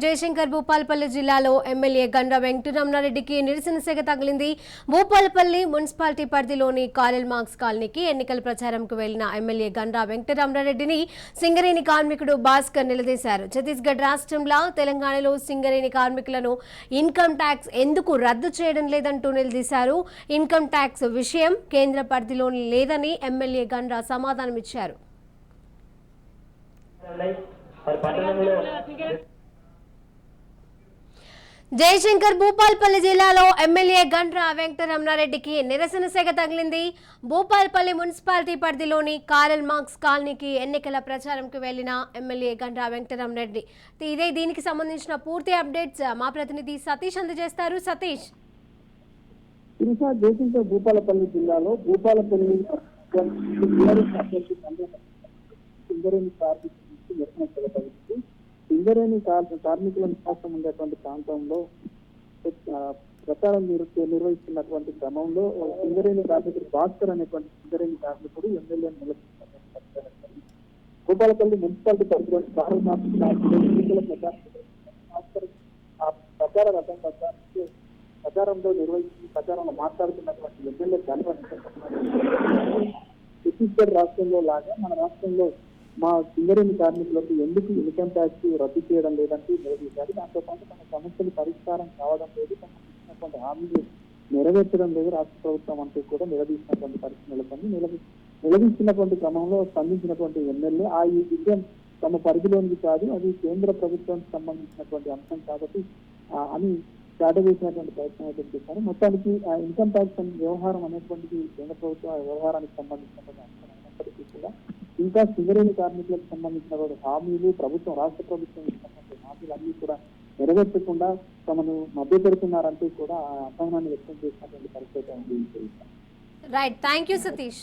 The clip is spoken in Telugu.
జయశంకర్ భూపాలపల్లి జిల్లాలో ఎమ్మెల్యే గండ్ర వెంకటరమణారెడ్డికి నిరసన సెగ తగిలింది. భూపాలపల్లి మున్సిపాలిటీ పరిధిలోని కార్ల్ మార్క్స్ కాలనీకి ఎన్నికల ప్రచారంకు వెళ్లిన ఎమ్మెల్యే గండ్ర వెంకటరమణారెడ్డిని సింగరేణి కార్మికుడు భాస్కర్ నిలదీశారు. ఛత్తీస్గఢ్ రాష్ట్రంలో తెలంగాణలో సింగరేణి కార్మికులను ఇన్కమ్ ట్యాక్స్ ఎందుకు రద్దు చేయడం లేదంటూ నిలదీశారు. ఇన్కమ్ ట్యాక్స్ విషయం కేంద్ర పరిధిలోని లేదని ఎమ్మెల్యే గండ్ర సమాధానమిచ్చారు. జయశంకర్ భూపాలపల్లి జిల్లాలో ఎమ్మెల్యే గండ్ర వెంకటరమణారెడ్డికి నిరసన సెగ తగిలింది. భూపాలపల్లి మున్సిపాలిటీ పరిధిలోని కార్ల్ మార్క్స్ కాలనీకి ఎన్నికల ప్రచారంకు వెళ్లిన ఎమ్మెల్యే గండ్ర వెంకటరమణారెడ్డి దీనికి సంబంధించిన పూర్తి అప్డేట్స్ మా ప్రతినిధి సతీష్ అందజేస్తారు. సతీష్, జయశంకర్ భూపాలపల్లి జిల్లాలో భూపాలపల్లి సింగరేణి కార్మికుల నివాసం ఉండేటువంటి ప్రాంతంలో ప్రచారం నిర్వహిస్తున్నటువంటి క్రమంలో సింగరేణి కార్మికుడు భాస్కర్ అనేటువంటి సింగరేణి కార్మికుడు ఎమ్మెల్యే నిలబెట్టినటువంటి భూపాలపల్లి మున్సిపాలిటీ పరిధిలోని కార్ల్ మార్క్స్ ఎన్నికల ప్రచార రథం ప్రచారంలో ప్రచారంలో మాట్లాడుతున్నటువంటి ఎమ్మెల్యే ఛత్తీస్గఢ్ రాష్ట్రంలో లాగా మన రాష్ట్రంలో మా సింగరేణి కార్మికులకు ఎందుకు ఇన్కమ్ ట్యాక్స్ రద్దు చేయడం లేదంటూ నిలదీశారు. దాంతో పాటు తమ సమస్యలు పరిష్కారం కావడం లేదు, తమ ఇచ్చినటువంటి హామీలు నెరవేర్చడం లేదు రాష్ట్ర ప్రభుత్వం అంటూ కూడా నిలదీసినటువంటి పరిస్థితి నెలకొంది. నిలదీస్తున్నటువంటి క్రమంలో స్పందించినటువంటి ఎమ్మెల్యే ఈ విషయం తమ పరిధిలోనికి కాదు, అది కేంద్ర ప్రభుత్వానికి సంబంధించినటువంటి అంశం కాబట్టి అని దాటవేసినటువంటి ప్రయత్నం అయితే చేశారు. మొత్తానికి ఇన్కమ్ ట్యాక్స్ వ్యవహారం అనేటువంటిది కేంద్ర ప్రభుత్వ వ్యవహారానికి సంబంధించినటువంటి అంశం అయినప్పటికీ కూడా ఇంకా సింగరేణి కార్మికులకు సంబంధించిన హామీలు రాష్ట్ర ప్రభుత్వం ఇచ్చినటువంటి హామీలు అన్ని కూడా నెరవేర్చకుండా తమను మధ్య పెడుతున్నారంటూ కూడా అసహనాన్ని వ్యక్తం చేసినటువంటి పరిస్థితి ఉంది. Right, thank you Satish.